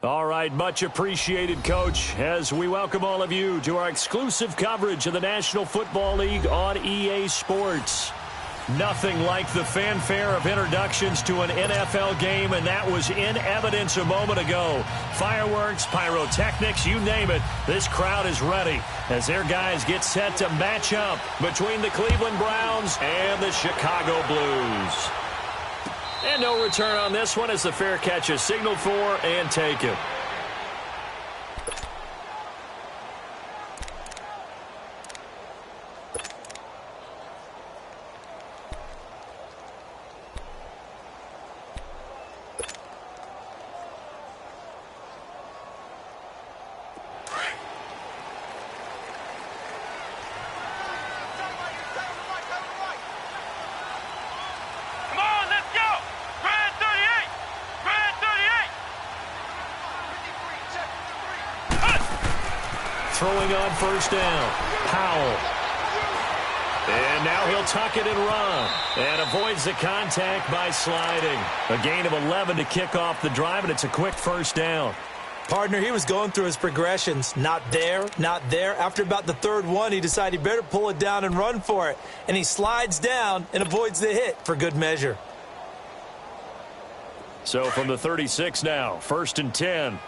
All right, much appreciated, Coach, as we welcome all of you to our exclusive coverage of the National Football League on EA Sports. Nothing like the fanfare of introductions to an NFL game, and that was in evidence a moment ago. Fireworks, pyrotechnics, you name it, this crowd is ready as their guys get set to match up between the Cleveland Browns and the Chicago Blues. And no return on this one as the fair catch is signaled for and taken. Throwing on first down, Powell. And now he'll tuck it and run. And avoids the contact by sliding. A gain of 11 to kick off the drive, and it's a quick first down. Partner, he was going through his progressions. Not there, not there. After about the third one, he decided he better pull it down and run for it. And he slides down and avoids the hit for good measure. So from the 36 now, 1st and 10.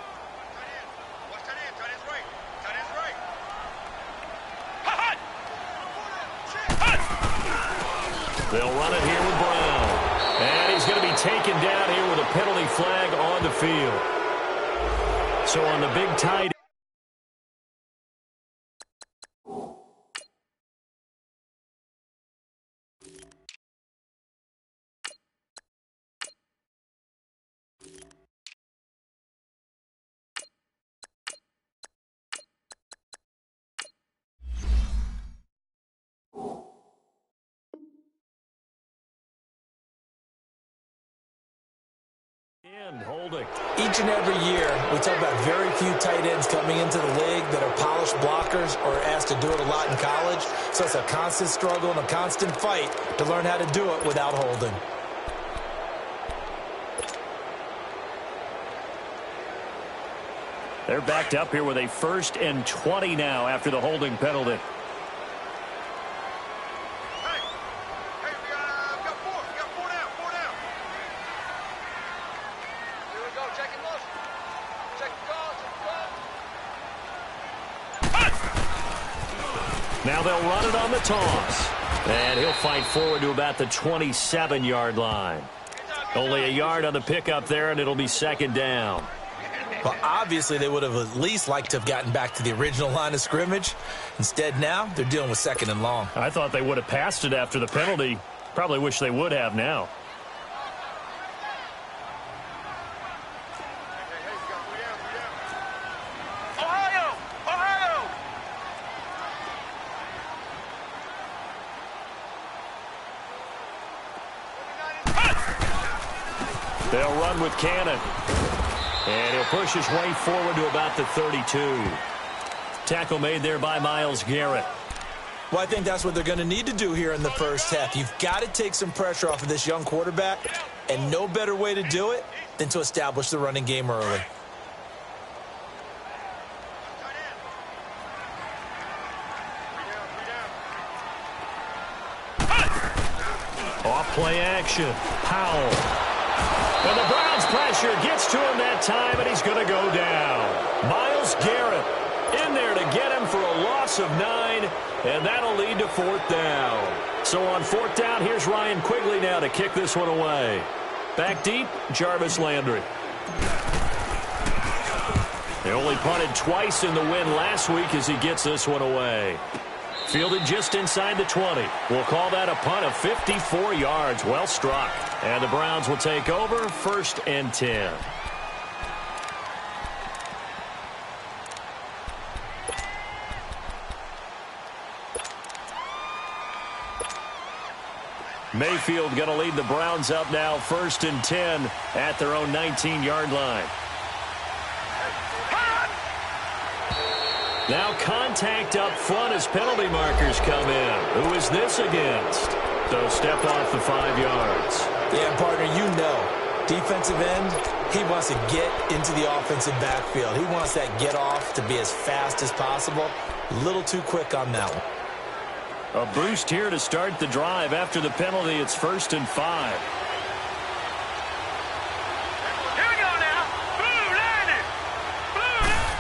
They'll run it here with Brown. And he's going to be taken down here with a penalty flag on the field. So on the big tight holding. Each and every year, we talk about very few tight ends coming into the league that are polished blockers or asked to do it a lot in college. So it's a constant struggle and a constant fight to learn how to do it without holding. They're backed up here with a 1st and 20 now after the holding penalty. Now they'll run it on the toss. And he'll fight forward to about the 27-yard line. Only a yard on the pickup there, and it'll be 2nd down. Well, obviously, they would have at least liked to have gotten back to the original line of scrimmage. Instead, now they're dealing with 2nd and long. I thought they would have passed it after the penalty. Probably wish they would have now. They'll run with Cannon. And he'll push his way forward to about the 32. Tackle made there by Myles Garrett. Well, I think that's what they're going to need to do here in the first half. You've got to take some pressure off of this young quarterback, and no better way to do it than to establish the running game early. Off play action. Powell. And the Browns pressure gets to him that time, and he's going to go down. Myles Garrett in there to get him for a loss of 9, and that'll lead to 4th down. So on 4th down, here's Ryan Quigley now to kick this one away. Back deep, Jarvis Landry. They only punted twice in the win last week as he gets this one away. Fielded just inside the 20. We'll call that a punt of 54 yards. Well struck. And the Browns will take over 1st and 10. Mayfield going to lead the Browns up now 1st and 10 at their own 19-yard line. Now contact up front as penalty markers come in. Who is this against? So step off the 5 yards. Yeah, partner, you know, defensive end, He wants to get into the offensive backfield. He wants that get off to be as fast as possible. A little too quick on that one. A boost here to start the drive. After the penalty, it's 1st and 5. Here we go now. Blue line it. Blue line.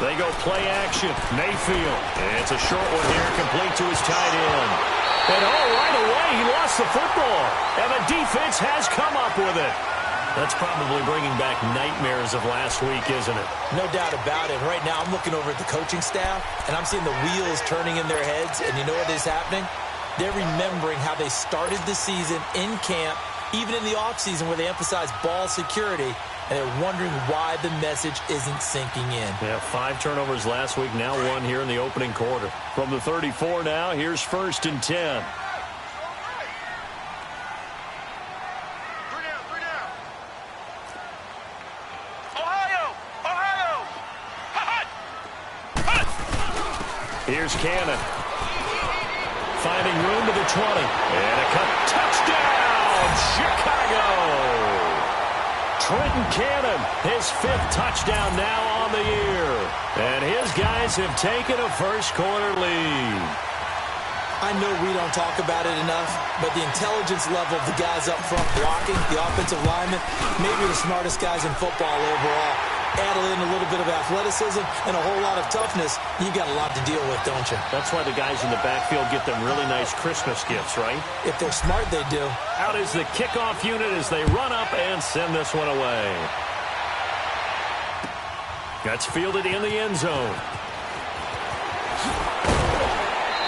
They go play action. Mayfield. It's a short one here, complete to his tight end. And right away, he lost the football. And the defense has come up with it. That's probably bringing back nightmares of last week, isn't it? No doubt about it. Right now, I'm looking over at the coaching staff, and I'm seeing the wheels turning in their heads. And you know what is happening? They're remembering how they started the season in camp, even in the offseason where they emphasized ball security, and they're wondering why the message isn't sinking in. Yeah, 5 turnovers last week, now 1 here in the opening quarter. From the 34 now, here's 1st and 10. Here's Cannon. Finding room to the 20. And a cut. Touchdown, Chicago! Trenton Cannon, his 5th touchdown now on the year. And his guys have taken a first-quarter lead. I know we don't talk about it enough, but the intelligence level of the guys up front blocking, the offensive linemen, maybe the smartest guys in football overall. Add in a little bit of athleticism and a whole lot of toughness, you got a lot to deal with, don't you? That's why the guys in the backfield get them really nice Christmas gifts, right? If they're smart, they do. Out is the kickoff unit as they run up and send this one away. That's fielded in the end zone.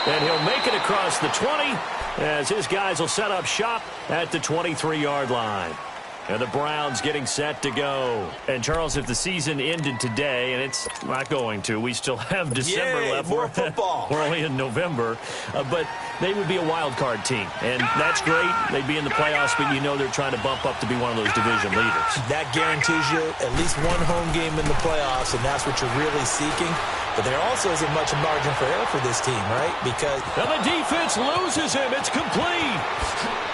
And he'll make it across the 20 as his guys will set up shop at the 23-yard line. And the Browns getting set to go. And, Charles, if the season ended today, and it's not going to, we still have December left. More football. We're only in November. But they would be a wild card team. And that's great. They'd be in the playoffs, but you know they're trying to bump up to be one of those division leaders. That guarantees you at least one home game in the playoffs, and that's what you're really seeking. But there also isn't much margin for error for this team, right? Because and the defense loses him. It's complete.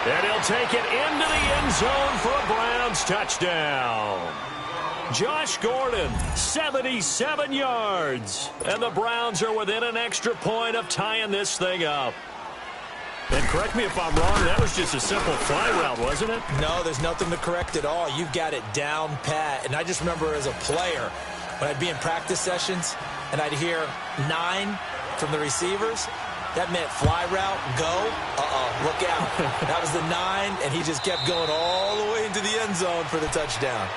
And he'll take it into the end zone for a Browns touchdown. Josh Gordon, 77 yards. And the Browns are within an extra point of tying this thing up. And correct me if I'm wrong, that was just a simple fly route, wasn't it? No, there's nothing to correct at all. You've got it down pat. And I just remember as a player, when I'd be in practice sessions, and I'd hear 9 from the receivers, that meant fly route, go, look out. That was the 9, and he just kept going all the way into the end zone for the touchdown.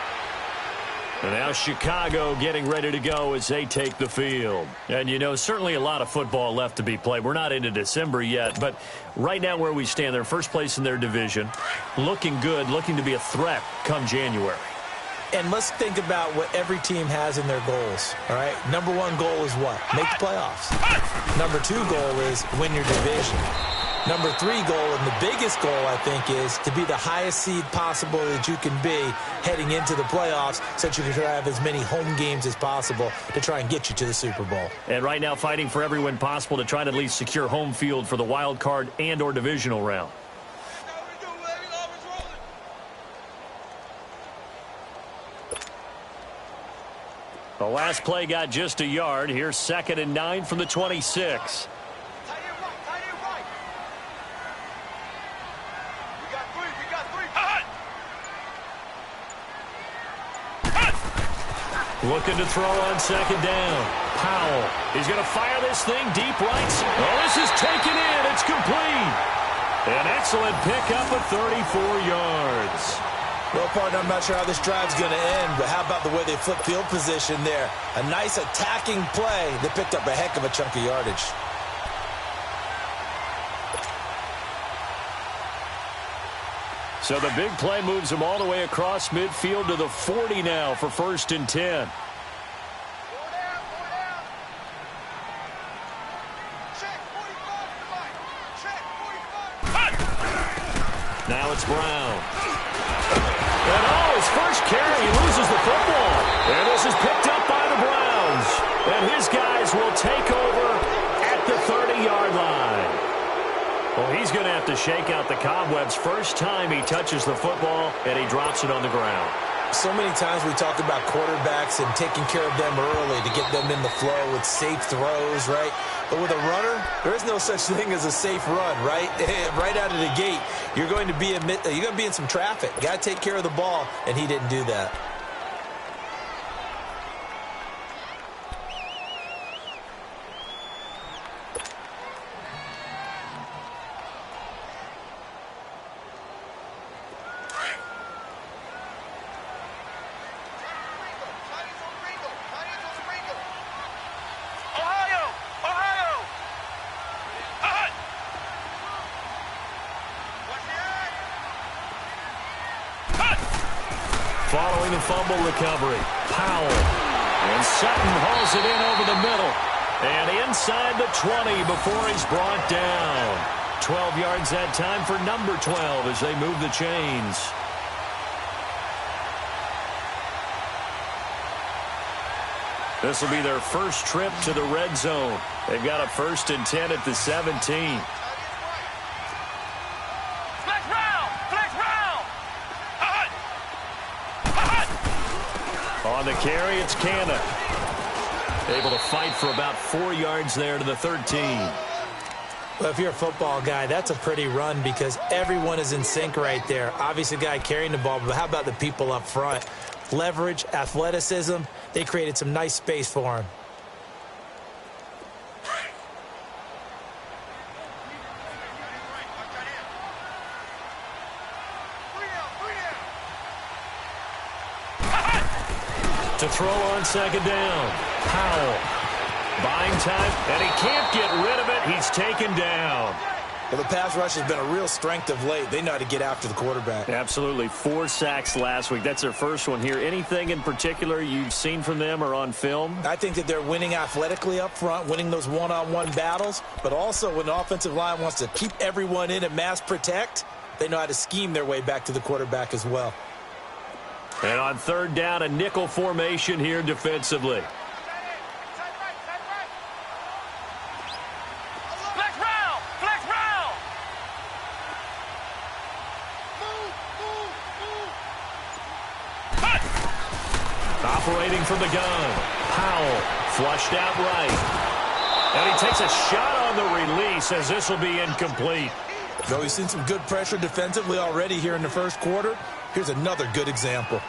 And now Chicago getting ready to go as they take the field. And, you know, certainly a lot of football left to be played. We're not into December yet, but right now where we stand, they're first place in their division, looking good, looking to be a threat come January. And let's think about what every team has in their goals, all right? Number 1 goal is what? Make the playoffs. Number 2 goal is win your division. Number 3 goal, and the biggest goal, I think, is to be the highest seed possible that you can be heading into the playoffs so that you can have as many home games as possible to try and get you to the Super Bowl. And right now fighting for every win possible to try to at least secure home field for the wild card and or divisional round. The last play got just a yard. Here's 2nd and 9 from the 26. Looking to throw on 2nd down. Powell. He's going to fire this thing deep right. Oh, this is taken in. It's complete. An excellent pickup of 34 yards. Well, partner, I'm not sure how this drive's going to end, but how about the way they flip field position there? A nice attacking play that picked up a heck of a chunk of yardage. So the big play moves them all the way across midfield to the 40 now for 1st and 10. Now it's Brown. And his first carry, he loses the football. And this is picked up by the Browns. And his guys will take over at the 30-yard line. Well, he's going to have to shake out the cobwebs first time he touches the football, and he drops it on the ground. So many times we talk about quarterbacks and taking care of them early to get them in the flow with safe throws, right? But with a runner, there is no such thing as a safe run, right? Right out of the gate, you're going to be in some traffic. You got to take care of the ball, and he didn't do that. Following the fumble recovery, Powell. And Sutton hauls it in over the middle. And inside the 20 before he's brought down. 12 yards that time for number 12 as they move the chains. This will be their first trip to the red zone. They've got a 1st and 10 at the 17. On the carry, it's Canna. Able to fight for about 4 yards there to the 13. Well, if you're a football guy, that's a pretty run because everyone is in sync right there. Obviously, the guy carrying the ball, but how about the people up front? Leverage, athleticism, they created some nice space for him. To throw on 2nd down. Powell. Buying time, and he can't get rid of it. He's taken down. Well, the pass rush has been a real strength of late. They know how to get after the quarterback. Absolutely. 4 sacks last week. That's their first one here. Anything in particular you've seen from them or on film? I think that they're winning athletically up front, winning those one-on-one battles, but also when the offensive line wants to keep everyone in and mass protect, they know how to scheme their way back to the quarterback as well. And on 3rd down, a nickel formation here defensively. Flex round! Flex round! Operating from the gun. Powell flushed out right. And he takes a shot on the release as this will be incomplete. Though he's seen some good pressure defensively already here in the first quarter, here's another good example.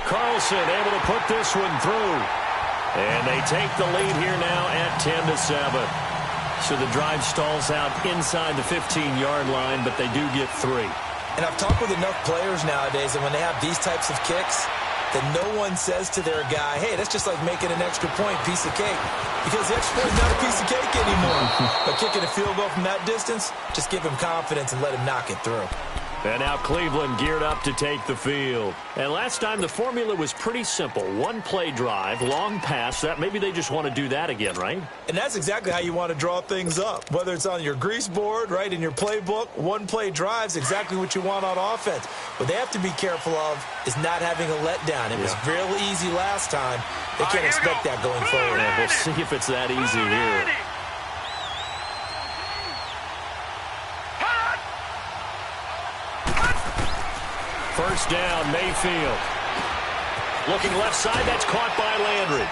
Carlson able to put this one through. And they take the lead here now at 10-7. So the drive stalls out inside the 15-yard line, but they do get 3. And I've talked with enough players nowadays, and when they have these types of kicks, that no one says to their guy, hey, that's just like making an extra point, piece of cake. Because the extra point is not a piece of cake anymore. But kicking a field goal from that distance, just give him confidence and let him knock it through. And now Cleveland geared up to take the field. And last time the formula was pretty simple. 1-play drive, long pass. That maybe they just want to do that again, right? And that's exactly how you want to draw things up. Whether it's on your grease board, right, in your playbook, 1-play drive is exactly what you want on offense. What they have to be careful of is not having a letdown. It was really easy last time. They can't expect that going forward. Yeah, we'll see if it's that easy here. First down, Mayfield. Looking left side, that's caught by Landry.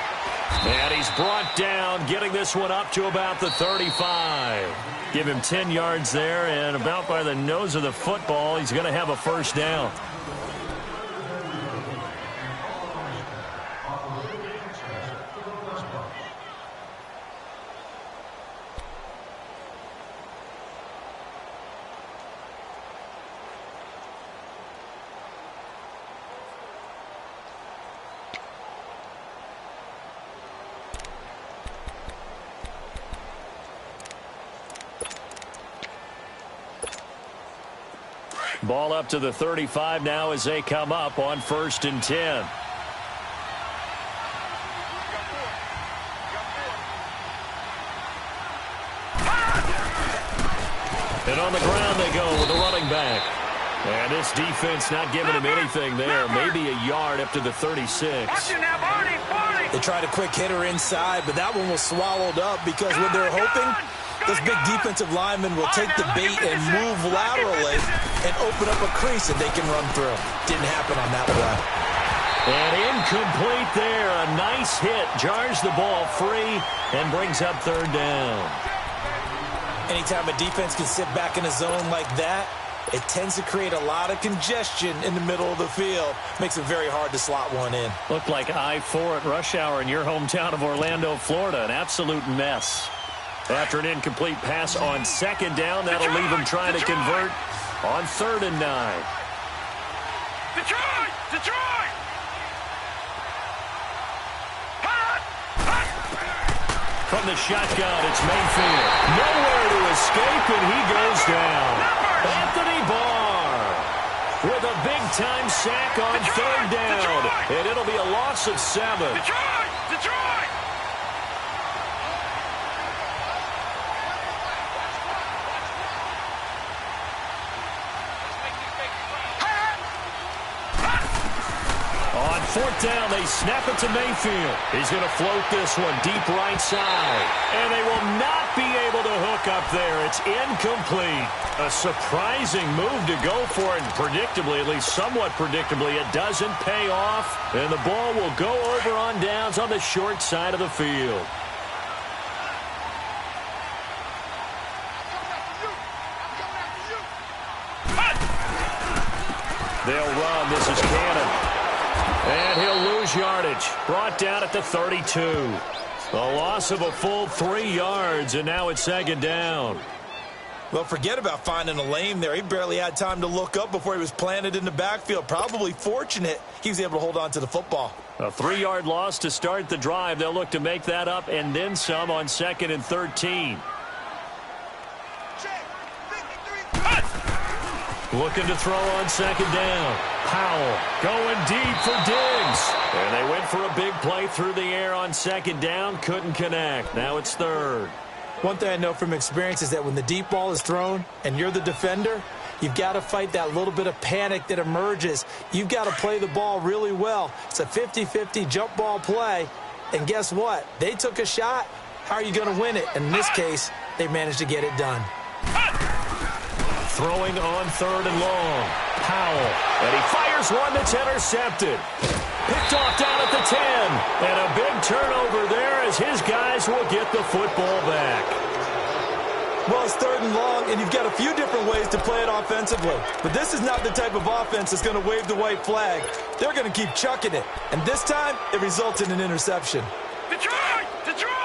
And he's brought down, getting this one up to about the 35. Give him 10 yards there, and about by the nose of the football, he's going to have a first down. Ball up to the 35 now as they come up on 1st and 10. And on the ground they go with the running back. And this defense not giving him anything there. Maybe a yard up to the 36. They tried a quick hitter inside, but that one was swallowed up because when they're hoping, Those big defensive linemen will take the bait and move laterally and open up a crease that they can run through. Didn't happen on that play. And incomplete there. A nice hit. Jars the ball free and brings up third down. Anytime a defense can sit back in a zone like that, it tends to create a lot of congestion in the middle of the field. Makes it very hard to slot one in. Looked like I-4 at rush hour in your hometown of Orlando, Florida. An absolute mess. After an incomplete pass on second down, that'll leave them trying to convert on 3rd and 9. Detroit! Detroit! From the shotgun, it's Mayfield. Nowhere to escape, and he goes down. Anthony Barr with a big-time sack on 3rd down. And it'll be a loss of 7. Detroit! Detroit! On 4th down, they snap it to Mayfield. He's going to float this one deep right side. And they will not be able to hook up there. It's incomplete. A surprising move to go for it. And predictably, at least somewhat predictably, it doesn't pay off. And the ball will go over on downs on the short side of the field. They'll run. This is Cannon. And he'll lose yardage. Brought down at the 32. A loss of a full 3 yards, and now it's 2nd down. Well, forget about finding a lane there. He barely had time to look up before he was planted in the backfield. Probably fortunate he was able to hold on to the football. A 3-yard loss to start the drive. They'll look to make that up and then some on 2nd and 13. Looking to throw on 2nd down. Powell going deep for Diggs. And they went for a big play through the air on 2nd down. Couldn't connect. Now it's 3rd. One thing I know from experience is that when the deep ball is thrown and you're the defender, you've got to fight that little bit of panic that emerges. You've got to play the ball really well. It's a 50-50 jump ball play. And guess what? They took a shot. How are you going to win it? And in this case, they managed to get it done. Throwing on 3rd and long. Powell. And he fires one that's intercepted. Picked off down at the 10. And a big turnover there as his guys will get the football back. Well, it's 3rd and long, and you've got a few different ways to play it offensively. But this is not the type of offense that's going to wave the white flag. They're going to keep chucking it. And this time, it results in an interception. Detroit! Detroit!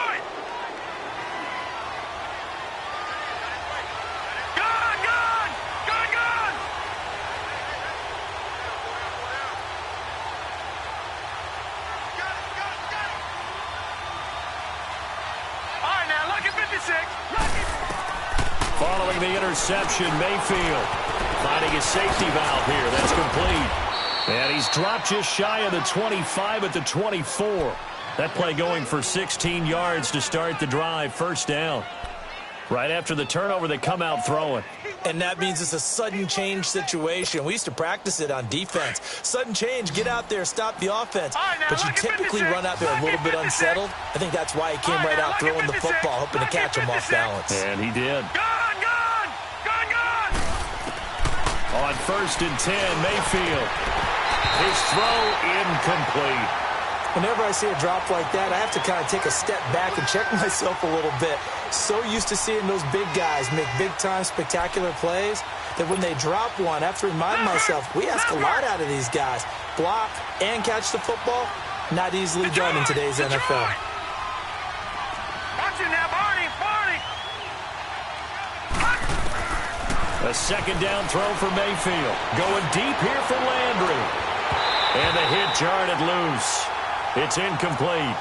Following the interception, Mayfield finding a safety valve here. That's complete. And he's dropped just shy of the 25 at the 24. That play going for 16 yards to start the drive. 1st down. Right after the turnover, they come out throwing. And that means it's a sudden change situation. We used to practice it on defense. Sudden change, get out there, stop the offense. But you typically run out there a little bit unsettled. I think that's why he came right out throwing the football, hoping to catch him off balance. And he did. On 1st and 10, Mayfield. His throw incomplete. Whenever I see a drop like that, I have to kind of take a step back and check myself a little bit. So used to seeing those big guys make big-time spectacular plays that when they drop one, I have to remind myself, we ask a lot out of these guys. Block and catch the football, not easily done in today's NFL. Watch it now, Barney! A 2nd down throw for Mayfield. Going deep here for Landry. And the hit jarred it loose. It's incomplete.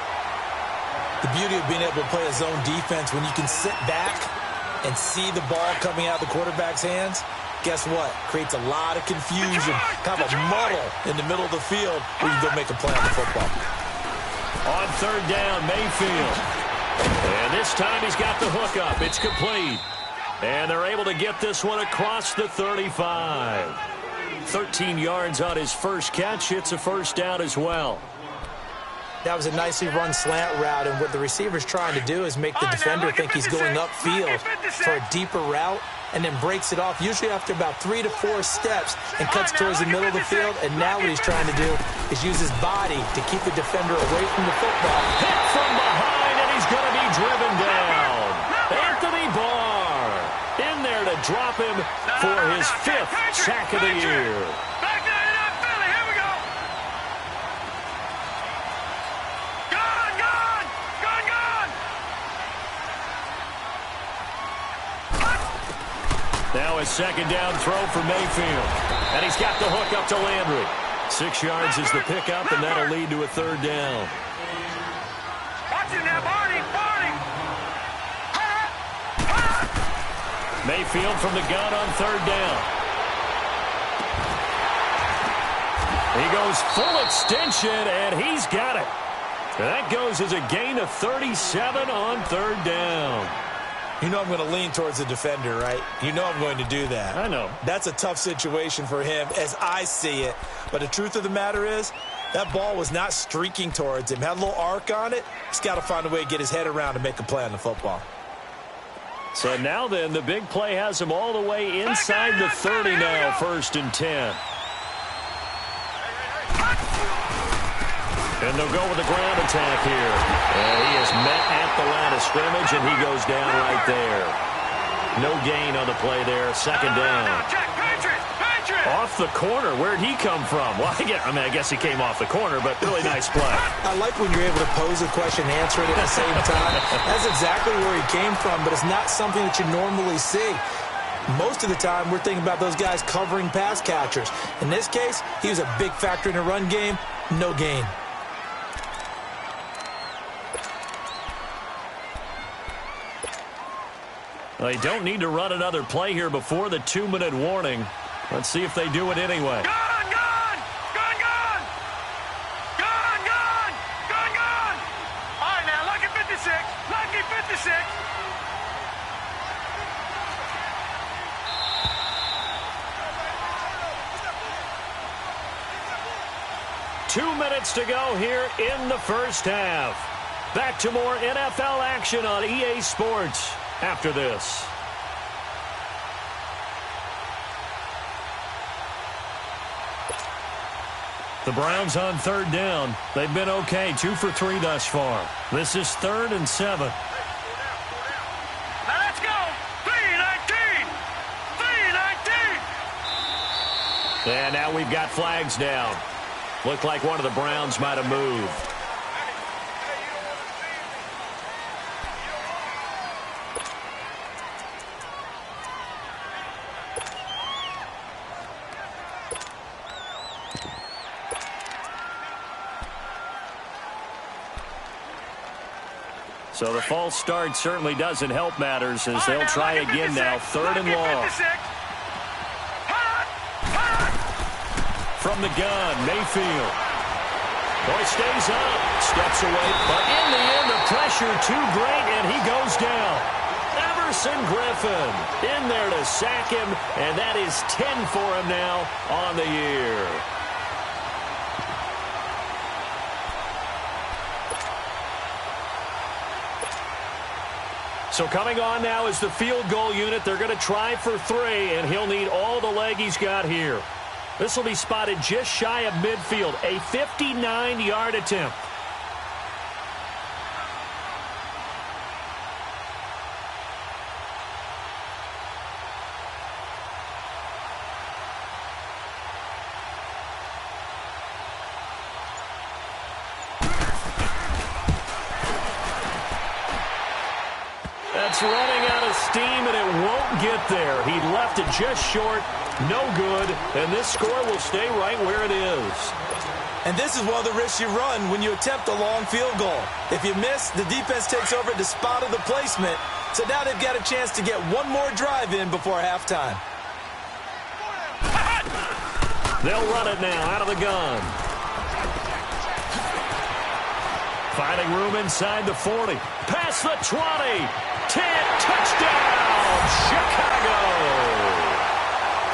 The beauty of being able to play a zone defense when you can sit back and see the ball coming out of the quarterback's hands, guess what? Creates a lot of confusion, kind of a muddle in the middle of the field where you can go make a play on the football. On 3rd down, Mayfield. And this time he's got the hook up. It's complete. And they're able to get this one across the 35. 13 yards on his first catch. It's a 1st down as well. That was a nicely run slant route, and what the receiver's trying to do is make the defender think he's going upfield for a deeper route, and then breaks it off, usually after about 3 to 4 steps, and cuts towards the middle of the field. And now what he's trying to do is use his body to keep the defender away from the football. Hit from behind, and he's going to be driven down. Anthony Barr in there to drop him for his 5th sack of the year. Now a second down throw for Mayfield. And he's got the hook up to Landry. 6 yards is the pickup, and that'll lead to a 3rd down. Watch him now, Barney. Mayfield from the gun on 3rd down. He goes full extension, and he's got it. That goes as a gain of 37 on 3rd down. You know I'm going to lean towards the defender, right? You know I'm going to do that. I know. That's a tough situation for him as I see it. But the truth of the matter is, that ball was not streaking towards him. Had a little arc on it. He's got to find a way to get his head around and make a play on the football. So now then, the big play has him all the way inside the 30 now, 1st and 10. And they'll go with the ground attack here. And he is met at the line of scrimmage, and he goes down right there. No gain on the play there. 2nd down. Off the corner. Where'd he come from? Well, I guess he came off the corner, but really nice play. I like when you're able to pose a question and answer it at the same time. That's exactly where he came from, but it's not something that you normally see. Most of the time, we're thinking about those guys covering pass catchers. In this case, he was a big factor in the run game. No gain. They don't need to run another play here before the 2-minute warning. Let's see if they do it anyway. Gone! All right, now, lucky 56. Lucky 56. Two minutes to go here in the first half. Back to more NFL action on EA Sports after this. The Browns on 3rd down. They've been okay, 2 for 3 thus far. This is 3rd and 7. Now let's go. 3-19. 3-19. And now we've got flags down. Looked like one of the Browns might have moved. So the false start certainly doesn't help matters as they'll try again now. 3rd and long. From the gun, Mayfield. Boy, stays up, steps away, but in the end, the pressure too great, and he goes down. Everson Griffin in there to sack him, and that is 10 for him now on the year. So coming on now is the field goal unit. They're going to try for 3, and he'll need all the leg he's got here. This will be spotted just shy of midfield, a 59-yard attempt. That's running out of steam, and it won't get there. He left it just short, no good, and this score will stay right where it is. And this is one of the risks you run when you attempt a long field goal. If you miss, the defense takes over at the spot of the placement, so now they've got a chance to get one more drive in before halftime. They'll run it now out of the gun. Finding room inside the 40. Past the 20. 10, touchdown, Chicago.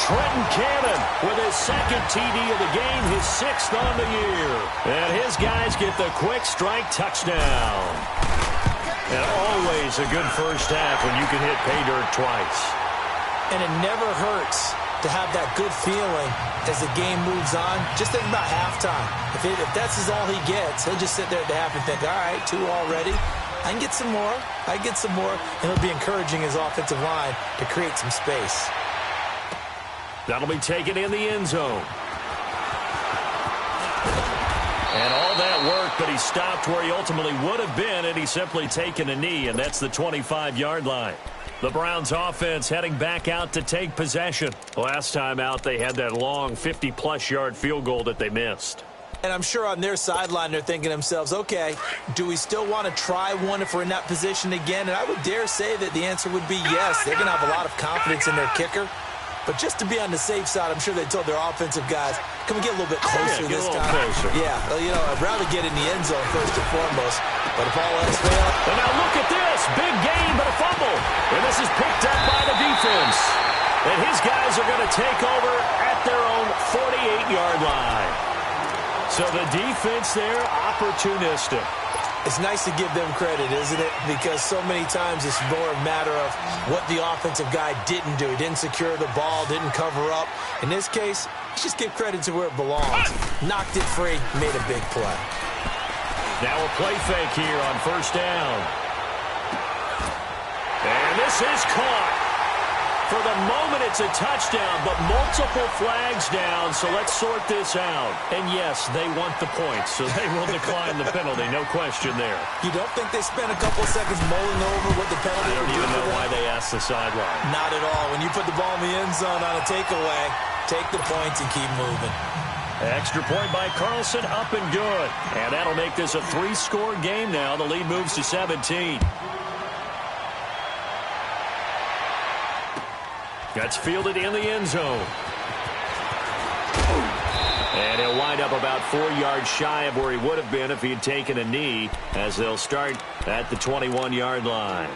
Trenton Cannon with his second TD of the game, his 6th on the year. And his guys get the quick strike touchdown. And always a good first half when you can hit pay dirt twice. And it never hurts to have that good feeling as the game moves on. Just think about halftime. If that's all he gets, he'll just sit there at the half and think, all right, 2 already. I can get some more. I can get some more. And he'll be encouraging his offensive line to create some space. That'll be taken in the end zone. And all that work, but he stopped where he ultimately would have been, and he's simply taken a knee, and that's the 25-yard line. The Browns offense heading back out to take possession. Last time out, they had that long 50-plus yard field goal that they missed. And I'm sure on their sideline they're thinking to themselves, okay, do we still want to try one if we're in that position again? And I would dare say that the answer would be yes. They're going to have a lot of confidence in their kicker. But just to be on the safe side, I'm sure they told their offensive guys, can we get a little bit closer this time? Closer. Yeah, well, you know, I'd rather get in the end zone first and foremost. But if all else fails. And now look at this. Big gain, but a fumble. And this is picked up by the defense. And his guys are going to take over at their own 48-yard line. So the defense there, opportunistic. It's nice to give them credit, isn't it? Because so many times it's more a matter of what the offensive guy didn't do. He didn't secure the ball, didn't cover up. In this case, let's just give credit to where it belongs. Knocked it free, made a big play. Now a play fake here on first down. And this is caught. For the moment, it's a touchdown, but multiple flags down, so let's sort this out. And yes, they want the points, so they will decline the penalty, no question there. You don't think they spent a couple seconds mulling over what the penalty I don't would even do know for why them? they asked the sideline. Not at all. When you put the ball in the end zone on a takeaway, take the points and keep moving. Extra point by Carlson, up and good. And that'll make this a 3-score game now. The lead moves to 17. That's fielded in the end zone. And he'll wind up about 4 yards shy of where he would have been if he had taken a knee, as they'll start at the 21-yard line.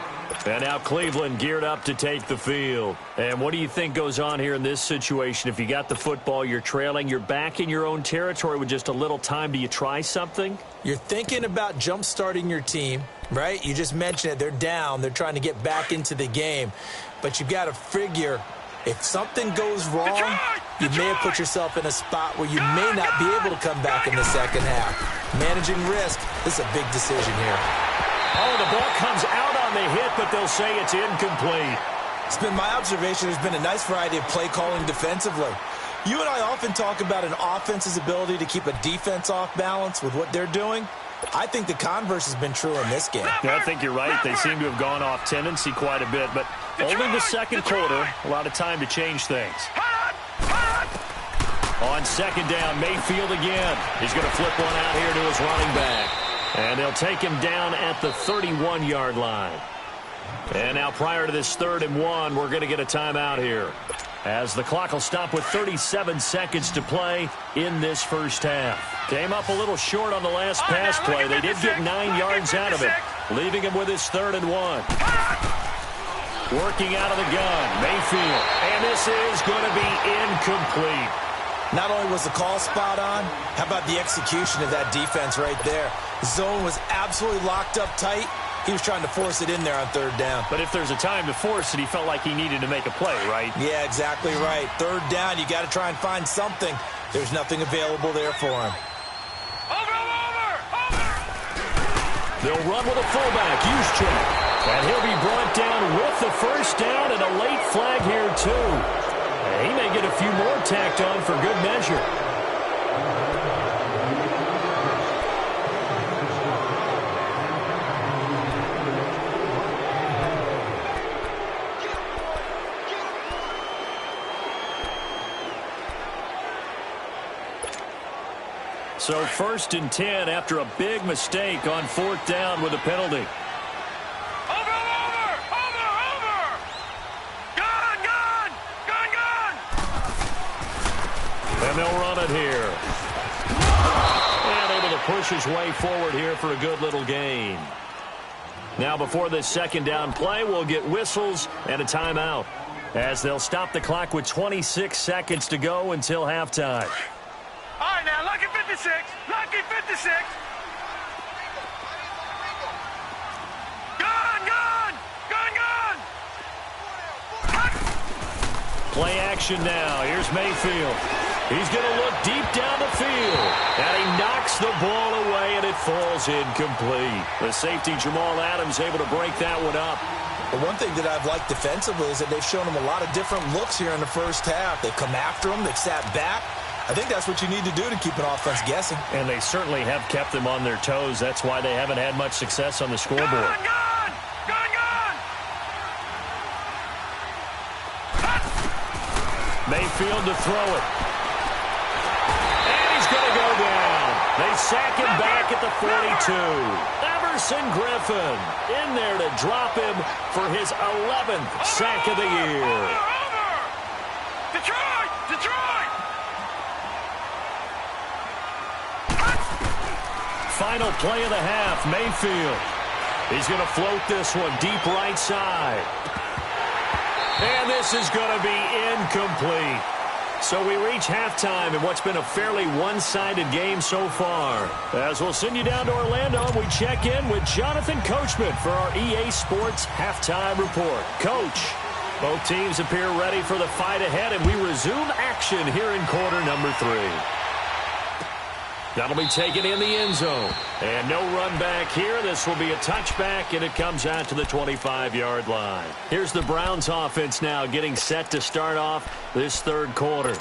And now Cleveland geared up to take the field. And what do you think goes on here in this situation? If you got the football, you're trailing, you're back in your own territory with just a little time. Do you try something? You're thinking about jump-starting your team, right? You just mentioned it. They're down. They're trying to get back into the game. But you've got to figure, if something goes wrong, you may have put yourself in a spot where you may not be able to come back in the second half. Managing risk, this is a big decision here. Oh, the ball comes out on the hit, but they'll say it's incomplete. It's been my observation there's been a nice variety of play calling defensively. You and I often talk about an offense's ability to keep a defense off balance with what they're doing. I think the converse has been true in this game. Yeah, I think you're right. They seem to have gone off tendency quite a bit, but only the second quarter, a lot of time to change things. On second down, Mayfield again. He's going to flip one out here to his running back. And they'll take him down at the 31-yard line. And now prior to this 3rd and 1, we're going to get a timeout here, as the clock will stop with 37 seconds to play in this first half. Came up a little short on the last pass play. They did get 9 yards out of it, leaving him with his 3rd and 1. Working out of the gun, Mayfield. And this is going to be incomplete. Not only was the call spot on, how about the execution of that defense right there? The zone was absolutely locked up tight. He was trying to force it in there on 3rd down. But if there's a time to force it, he felt like he needed to make a play, right? Yeah, exactly right. 3rd down, you got to try and find something. There's nothing available there for him. Over! They'll run with a fullback, Juszczyk. And he'll be brought down with the first down, and a late flag here, too. And he may get a few more tacked on for good measure. So 1st and 10 after a big mistake on 4th down with a penalty. Over! Gun! And they'll run it here. And able to push his way forward here for a good little gain. Now before this 2nd down play, we'll get whistles and a timeout. as they'll stop the clock with 26 seconds to go until halftime. All right, now, lucky 56. Lucky 56. Gone, gone. Gone, gone. Play action now. Here's Mayfield. He's going to look deep down the field. And he knocks the ball away, and it falls incomplete. The safety, Jamal Adams, able to break that one up. But one thing that I've liked defensively is that they've shown him a lot of different looks here in the first half. They've come after him. They've sat back. I think that's what you need to do to keep an offense guessing. And they certainly have kept them on their toes. That's why they haven't had much success on the scoreboard. Gone, gone. Gone, gone. Mayfield to throw it. And he's going to go down. They sack him back at the 42. Everson Griffin in there to drop him for his 11th sack of the year. Over. Detroit. Detroit. Final play of the half, Mayfield. He's going to float this one deep right side. And this is going to be incomplete. So we reach halftime in what's been a fairly one-sided game so far. As we'll send you down to Orlando, we check in with Jonathan Coachman for our EA Sports Halftime Report. Coach, both teams appear ready for the fight ahead, and we resume action here in quarter number 3. That'll be taken in the end zone. And no run back here. This will be a touchback, and it comes out to the 25-yard line. Here's the Browns offense now getting set to start off this third quarter.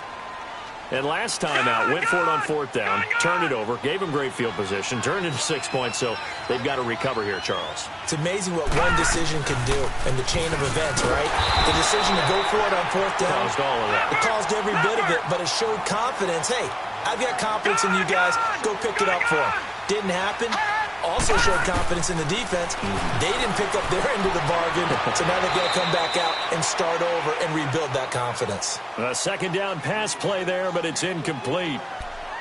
And last time out, went for it on fourth down, turned it over, gave them great field position, turned into 6 points, so they've got to recover here, Charles. It's amazing what one decision can do in the chain of events, right? The decision to go for it on fourth down. Caused all of that. It caused every bit of it, but it showed confidence. Hey, I've got confidence in you guys. Go pick it up for them. Didn't happen. Also showed confidence in the defense. They didn't pick up their end of the bargain, so now they've got to come back out and start over and rebuild that confidence. A second down pass play there, but it's incomplete.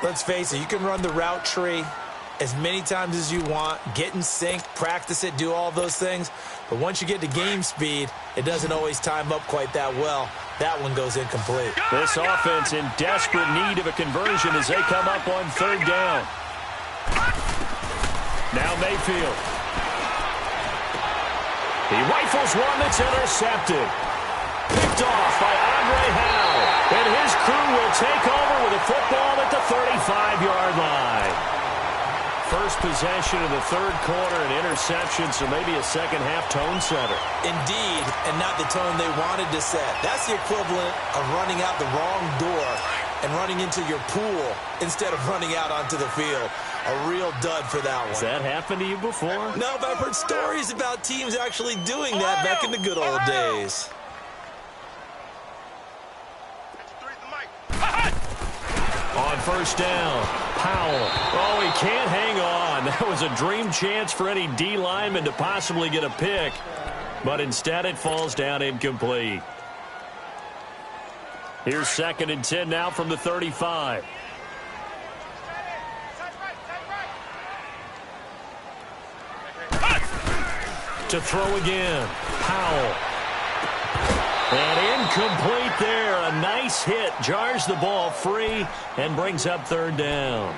Let's face it, you can run the route tree as many times as you want, get in sync, practice it, do all those things. But once you get to game speed, it doesn't always time up quite that well. That one goes incomplete. This offense in desperate need of a conversion as they come up on third down. Now Mayfield. He rifles one that's intercepted. Picked off by Andre Howe. And his crew will take over with a football at the 35-yard line. First possession of the third quarter, an interception, so maybe a second-half tone setter. Indeed, and not the tone they wanted to set. That's the equivalent of running out the wrong door and running into your pool instead of running out onto the field. A real dud for that one. Has that happened to you before? No, but I've heard stories about teams actually doing that back in the good old days. On first down, Powell. Oh, he can't hang on. That was a dream chance for any D lineman to possibly get a pick. But instead it falls down incomplete. Here's 2nd and 10 now from the 35. To throw again, Powell. And incomplete there. A nice hit. Jars the ball free and brings up third down.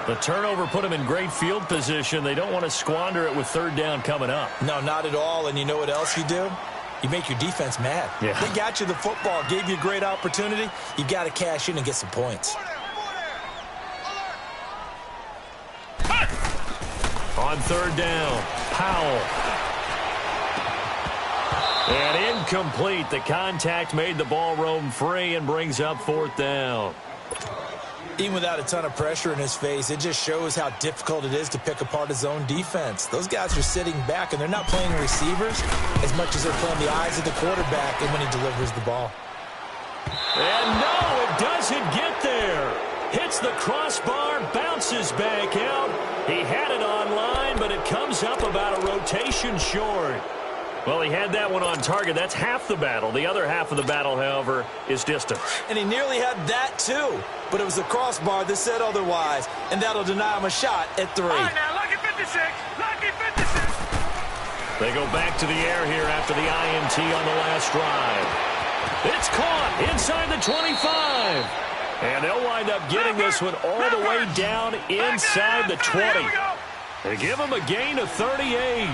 The turnover put them in great field position. They don't want to squander it with third down coming up. No, not at all. And you know what else you do? You make your defense mad. Yeah. They got you the football, gave you a great opportunity. You got to cash in and get some points. On third down, Powell. And incomplete. The contact made the ball roam free and brings up fourth down. Even without a ton of pressure in his face, it just shows how difficult it is to pick apart his own defense. Those guys are sitting back, and they're not playing receivers as much as they're playing the eyes of the quarterback and when he delivers the ball. And no, it doesn't get there. Hits the crossbar, bounces back out. He had it online, but it comes up about a rotation short. Well, he had that one on target. That's half the battle. The other half of the battle, however, is distance. And he nearly had that, too. But it was the crossbar that said otherwise, and that'll deny him a shot at 3. All right, now, lucky 56. Lucky 56. They go back to the air here after the INT on the last drive. It's caught inside the 25. And they'll wind up getting this one all the way down inside the 20. They give him a gain of 38.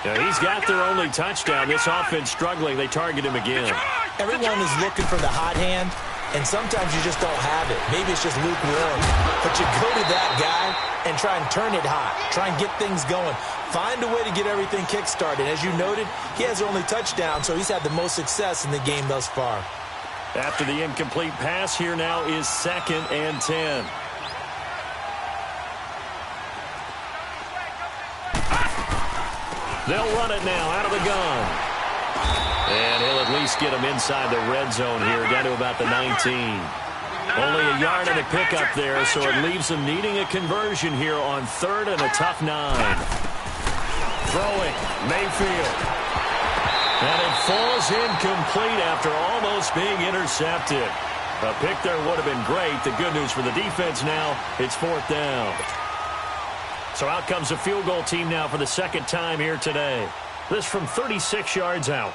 Now, he's got their only touchdown. This offense struggling. They target him again. Everyone is looking for the hot hand, and sometimes you just don't have it. Maybe it's just lukewarm. But you go to that guy and try and turn it hot. Try and get things going. Find a way to get everything kick-started. As you noted, he has their only touchdown, so he's had the most success in the game thus far. After the incomplete pass, here now is 2nd and 10. They'll run it now out of the gun. And he'll at least get him inside the red zone here, down to about the 19. Only a yard and a pickup there, so it leaves them needing a conversion here on 3rd and a tough 9. Throwing, Mayfield. And it falls incomplete after almost being intercepted. A pick there would have been great. The good news for the defense now, it's 4th down. So out comes a field goal team now for the 2nd time here today. This from 36 yards out.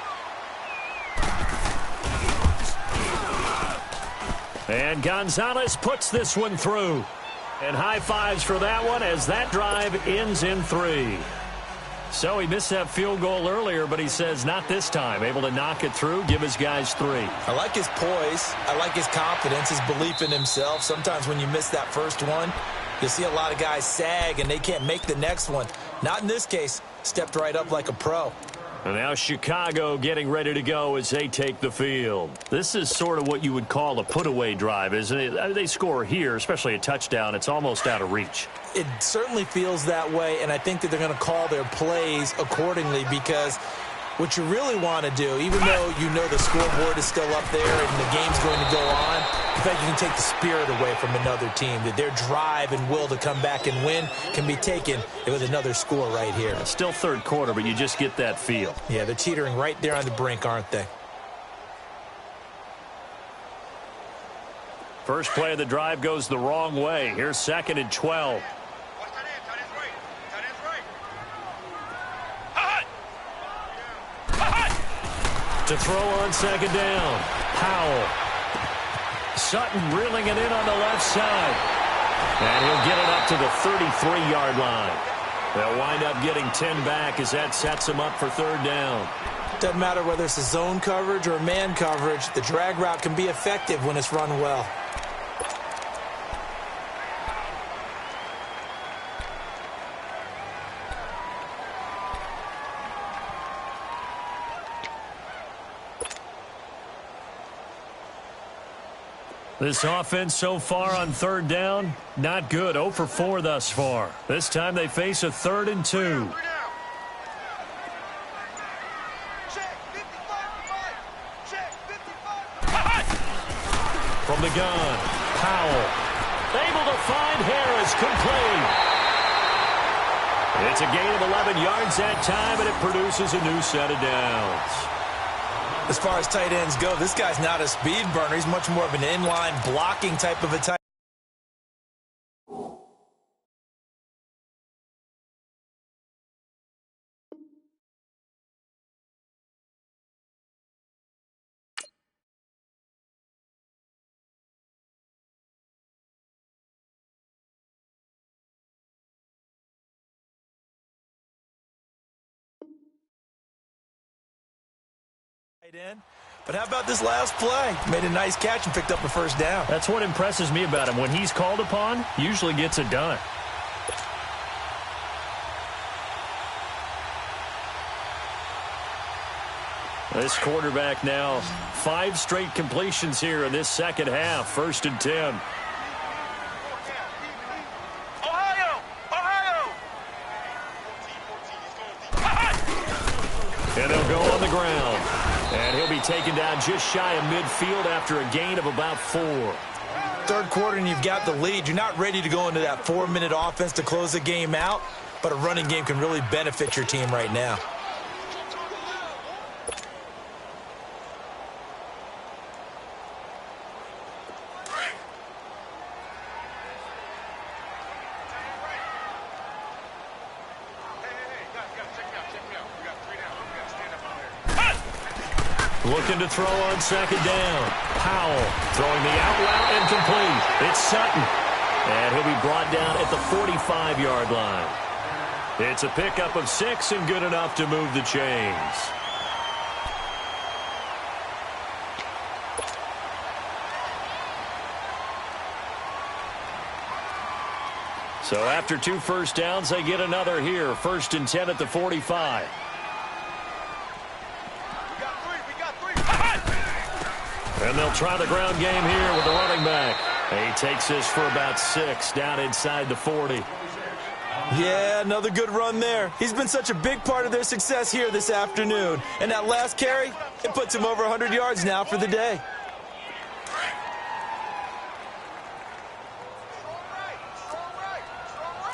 And Gonzalez puts this one through. And high fives for that one as that drive ends in 3. So he missed that field goal earlier, but he says not this time. Able to knock it through, give his guys 3. I like his poise. I like his confidence, his belief in himself. Sometimes when you miss that first one, you see a lot of guys sag and they can't make the next one. Not in this case. Stepped right up like a pro. And now Chicago getting ready to go as they take the field. This is sort of what you would call a put-away drive, isn't it? They score here, especially a touchdown. It's almost out of reach. It certainly feels that way, and I think that they're going to call their plays accordingly because what you really want to do, even though you know the scoreboard is still up there and the game's going to go on, in fact, you can take the spirit away from another team. That their drive and will to come back and win can be taken with another score right here. It's still 3rd quarter, but you just get that feel. Yeah, they're teetering right there on the brink, aren't they? First play of the drive goes the wrong way. Here's 2nd and 12. To throw on 2nd down. Powell. Sutton reeling it in on the left side. And he'll get it up to the 33-yard line. They'll wind up getting 10 back as that sets them up for 3rd down. Doesn't matter whether it's a zone coverage or man coverage. The drag route can be effective when it's run well. This offense so far on 3rd down, not good. 0 for 4 thus far. This time they face a 3rd and 2. From the gun, Powell. Able to find Harris, complete. It's a gain of 11 yards that time, and it produces a new set of downs. As far as tight ends go, this guy's not a speed burner. He's much more of an inline blocking type of a tight end. But how about this last play? Made a nice catch and picked up a 1st down. That's what impresses me about him. When he's called upon, he usually gets it done. This quarterback now, 5 straight completions here in this 2nd half. 1st and 10. And they'll go on the ground. And he'll be taken down just shy of midfield after a gain of about 4. 3rd quarter and you've got the lead. You're not ready to go into that 4-minute offense to close the game out, but a running game can really benefit your team right now. Looking to throw on second down. Powell throwing the out route incomplete. It's Sutton. And he'll be brought down at the 45-yard line. It's a pickup of 6 and good enough to move the chains. So after 2 first downs, they get another here. 1st and 10 at the 45. And they'll try the ground game here with the running back. He takes this for about 6 down inside the 40. Yeah, another good run there. He's been such a big part of their success here this afternoon. And that last carry, it puts him over 100 yards now for the day.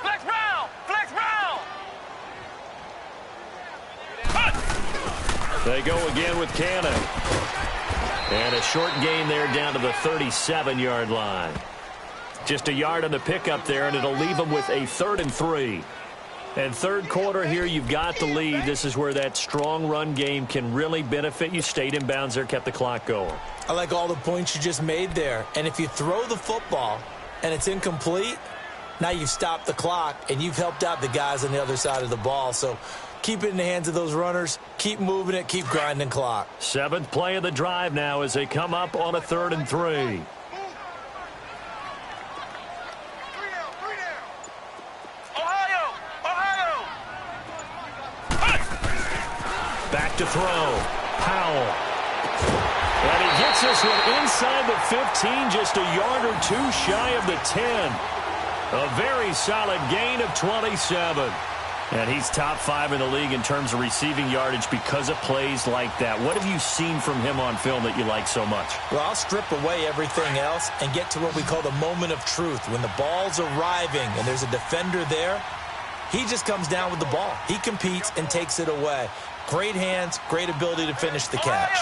Flex round! Flex round! They go again with Cannon. And a short gain there down to the 37-yard line. Just a yard on the pickup there, and it'll leave them with a 3rd and 3. And third quarter here, you've got the lead. This is where that strong run game can really benefit you. Stayed in bounds there, kept the clock going. I like all the points you just made there. And if you throw the football and it's incomplete, now you've stopped the clock and you've helped out the guys on the other side of the ball. So keep it in the hands of those runners. Keep moving it. Keep grinding clock. 7th play of the drive now as they come up on a 3rd and 3. Back to throw. Powell. And he gets this one inside the 15, just a yard or 2 shy of the 10. A very solid gain of 27. And he's top 5 in the league in terms of receiving yardage because of plays like that. What have you seen from him on film that you like so much? Well, I'll strip away everything else and get to what we call the moment of truth. When the ball's arriving and there's a defender there, he just comes down with the ball. He competes and takes it away. Great hands, great ability to finish the catch.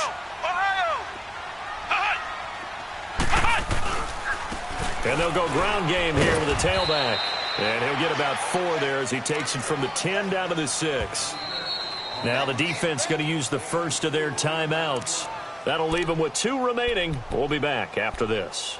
And they'll go ground game here with a tailback. And he'll get about 4 there as he takes it from the 10 down to the 6. Now the defense going to use the first of their timeouts. That'll leave them with 2 remaining. We'll be back after this.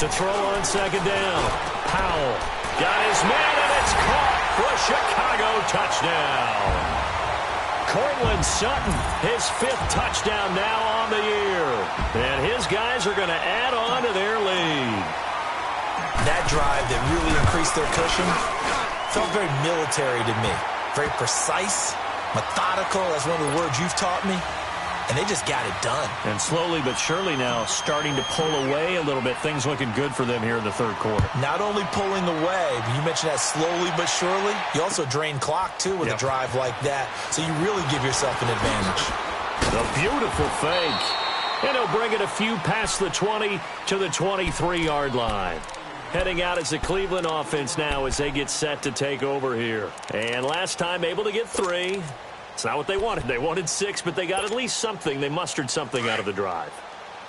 To throw on second down. Powell got his man, and it's caught for a Chicago touchdown. Courtland Sutton, his 5th touchdown now on the year. And his guys are going to add on to their lead. That drive that really increased their cushion felt very military to me. Very precise, methodical. That's one of the words you've taught me. And they just got it done. And slowly but surely now starting to pull away a little bit. Things looking good for them here in the third quarter. Not only pulling away, but you mentioned that slowly but surely. You also drain clock, too, with a drive like that. So you really give yourself an advantage. The beautiful fake. And he'll bring it a few past the 20 to the 23-yard line. Heading out as the Cleveland offense now as they get set to take over here. And last time able to get 3. It's not what they wanted. They wanted 6, but they got at least something. They mustered something out of the drive.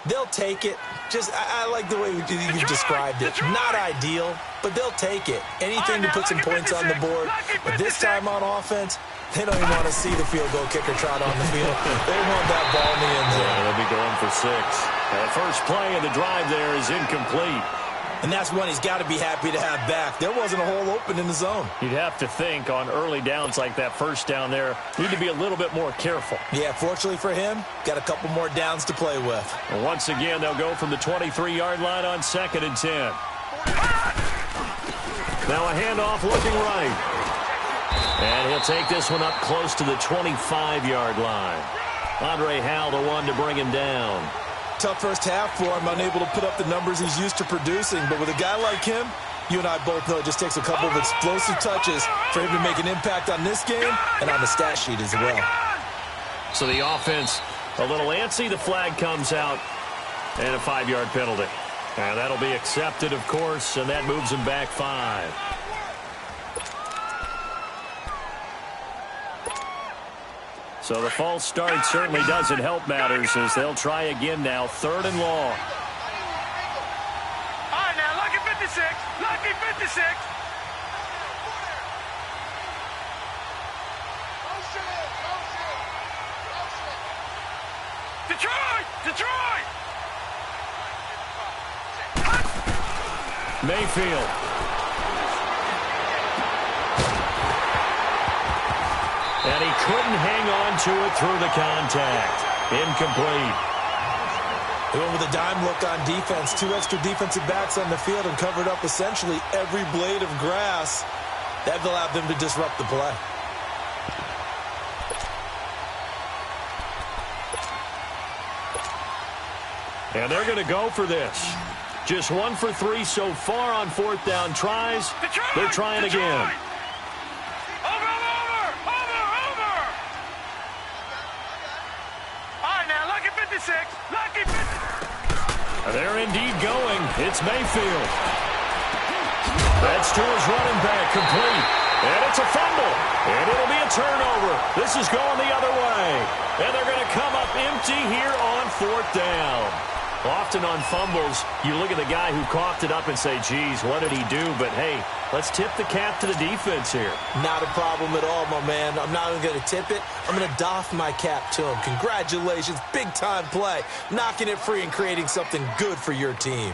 They'll take it. I like the way you described it. Not ideal, but they'll take it. Anything to put some points on the board. But this time on offense, they don't even want to see the field goal kicker trot on the field. They want that ball in the end zone. Yeah, they'll be going for 6. The first play of the drive there is incomplete. And that's one he's got to be happy to have back. There wasn't a hole open in the zone. You'd have to think on early downs like that first down there, need to be a little bit more careful. Yeah, fortunately for him, got a couple more downs to play with. And once again, they'll go from the 23-yard line on 2nd and 10. Now a handoff looking right. And he'll take this one up close to the 25-yard line. Andre Howell, the one to bring him down. Tough first half for him, unable to put up the numbers he's used to producing. But with a guy like him, you and I both know it just takes a couple of explosive touches for him to make an impact on this game and on the stat sheet as well. So the offense A little antsy, the flag comes out, and a 5-yard penalty. And that'll be accepted, of course, and that moves him back 5. So the false start certainly doesn't help matters as they'll try again now, 3rd and long. All right, now, lucky 56. Lucky 56. Detroit! Detroit! Mayfield. And he couldn't hang on to it through the contact. Incomplete. He went with a dime look on defense. 2 extra defensive backs on the field and covered up essentially every blade of grass. That allowed them to disrupt the play. And they're going to go for this. Just 1 for 3 so far on 4th down tries. Detroit! They're trying Detroit! again. Over! All right, now, lucky 56. Lucky 56. They're indeed going. It's Mayfield. That's to his running back, complete. And it's a fumble. And it'll be a turnover. This is going the other way. And they're going to come up empty here on 4th down. Often on fumbles, you look at the guy who coughed it up and say, geez, what did he do? But, hey, let's tip the cap to the defense here. Not a problem at all, my man. I'm not even going to tip it. I'm going to doff my cap to him. Congratulations. Big-time play. Knocking it free and creating something good for your team.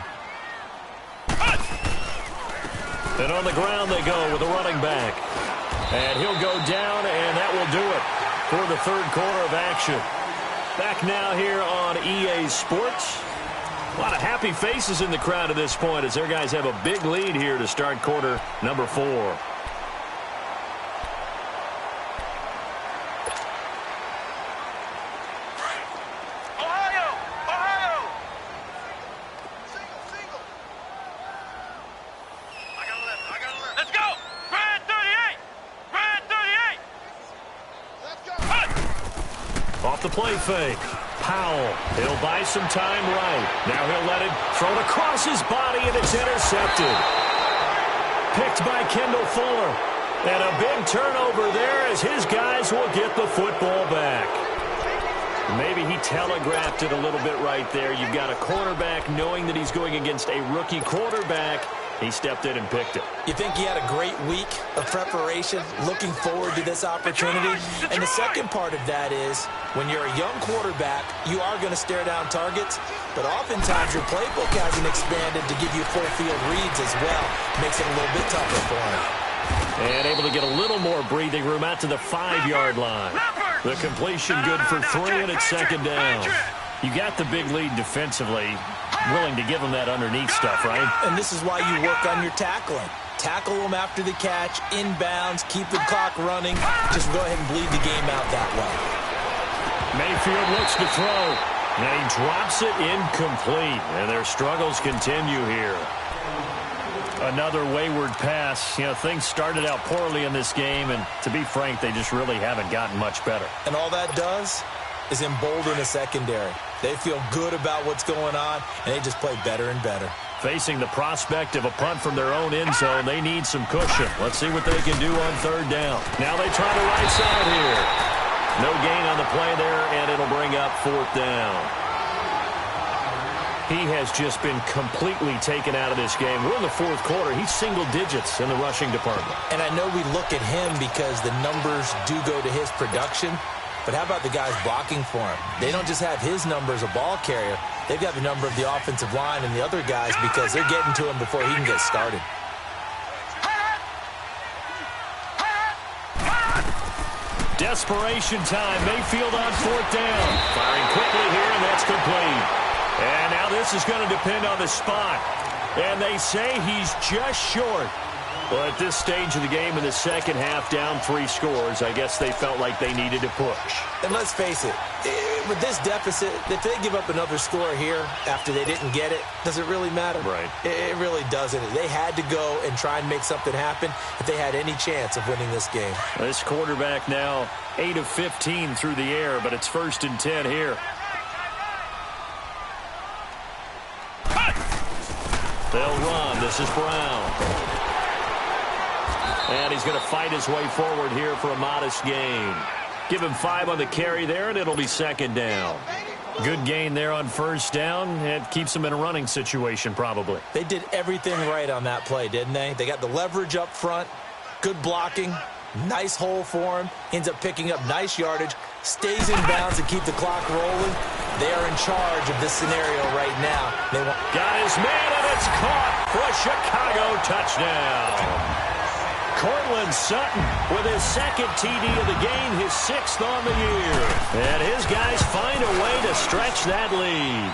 And on the ground they go with the running back. And he'll go down, and that will do it for the 3rd quarter of action. Back now here on EA Sports. A lot of happy faces in the crowd at this point as their guys have a big lead here to start quarter number 4. Ohio! Ohio! Single. I got 11. Let's go! Brad 38! Brad 38! Let's go! Off the play fake. Powell, he'll buy some time right. Now he'll let it throw it across his body, and it's intercepted. Picked by Kendall Fuller. And a big turnover there as his guys will get the football back. Maybe he telegraphed it a little bit right there. You've got a quarterback knowing that he's going against a rookie quarterback. He stepped in and picked it. You think he had a great week of preparation, looking forward to this opportunity? And the second part of that is, when you're a young quarterback, you are going to stare down targets, but oftentimes your playbook hasn't expanded to give you full field reads as well. Makes it a little bit tougher for him. And able to get a little more breathing room out to the 5-yard line. The completion good for 3, and it's 2nd down. You got the big lead defensively. Willing to give them that underneath stuff, right? And this is why you work on your tackling. Tackle them after the catch, inbounds, keep the clock running. Just go ahead and bleed the game out that way. Mayfield looks to throw. And he drops it incomplete. And their struggles continue here. Another wayward pass. You know, things started out poorly in this game, and to be frank, they just really haven't gotten much better. And all that does is embolden the secondary. They feel good about what's going on, and they just play better and better. Facing the prospect of a punt from their own end zone, they need some cushion. Let's see what they can do on 3rd down. Now they try the right side here. No gain on the play there, and it'll bring up 4th down. He has just been completely taken out of this game. We're in the 4th quarter. He's single digits in the rushing department. And I know we look at him because the numbers do go to his production. But how about the guys blocking for him? They don't just have his number as a ball carrier. They've got the number of the offensive line and the other guys because they're getting to him before he can get started. Desperation time. Mayfield on 4th down. Firing quickly here, and that's complete. And now this is going to depend on the spot. And they say he's just short. Well, at this stage of the game in the second half, down 3 scores, I guess they felt like they needed to push. And let's face it, it With this deficit, if they give up another score here after they didn't get it, does it really matter? Right. It really doesn't. They had to go and try and make something happen if they had any chance of winning this game. This quarterback now 8 of 15 through the air, but it's 1st and 10 here. They'll run. This is Brown. And he's going to fight his way forward here for a modest gain. Give him 5 on the carry there, and it'll be 2nd down. Good gain there on 1st down. It keeps them in a running situation, probably. They did everything right on that play, didn't they? They got the leverage up front, good blocking, nice hole for him, ends up picking up nice yardage, stays in bounds to keep the clock rolling. They are in charge of this scenario right now. Got his man, and it's caught for a Chicago touchdown. Cortland Sutton with his 2nd TD of the game, his 6th on the year. And his guys find a way to stretch that lead.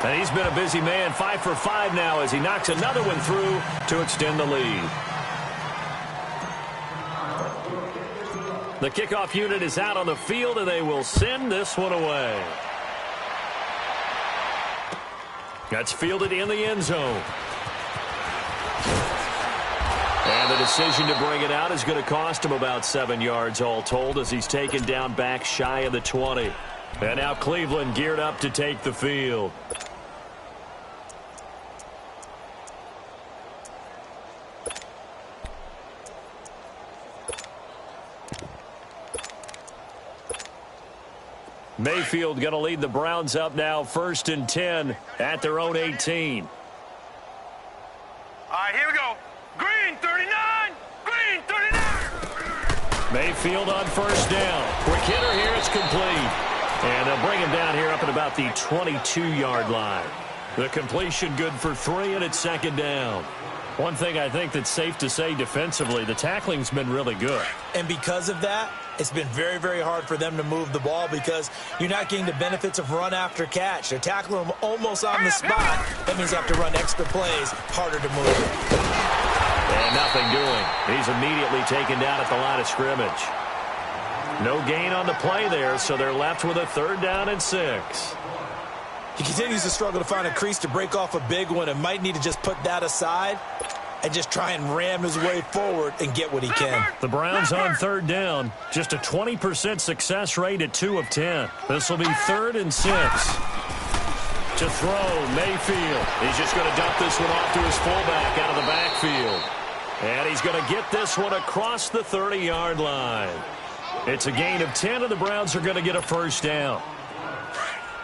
And he's been a busy man, 5 for 5 now as he knocks another one through to extend the lead. The kickoff unit is out on the field, and they will send this one away. That's fielded in the end zone. And the decision to bring it out is going to cost him about 7 yards all told as he's taken down back shy of the 20. And now Cleveland geared up to take the field. Mayfield going to lead the Browns up now 1st and 10 at their own 18. All right, here we go. Green 39. Green 39. Mayfield on 1st down. Quick hitter here. It's complete. And they'll bring him down here up at about the 22-yard line. The completion good for 3, and it's 2nd down. One thing I think that's safe to say defensively, the tackling's been really good. And because of that, it's been very, very hard for them to move the ball because you're not getting the benefits of run after catch. They're tackling them almost on the spot. That means they have to run extra plays, harder to move. And nothing doing. He's immediately taken down at the line of scrimmage. No gain on the play there, so they're left with a 3rd down and 6. He continues to struggle to find a crease to break off a big one and might need to just put that aside and just try and ram his way forward and get what he can. The Browns on 3rd down. Just a 20% success rate at 2 of 10. This will be 3rd and 6. To throw, Mayfield. He's just going to dump this one off to his fullback out of the backfield. And he's going to get this one across the 30-yard line. It's a gain of 10, and the Browns are going to get a 1st down.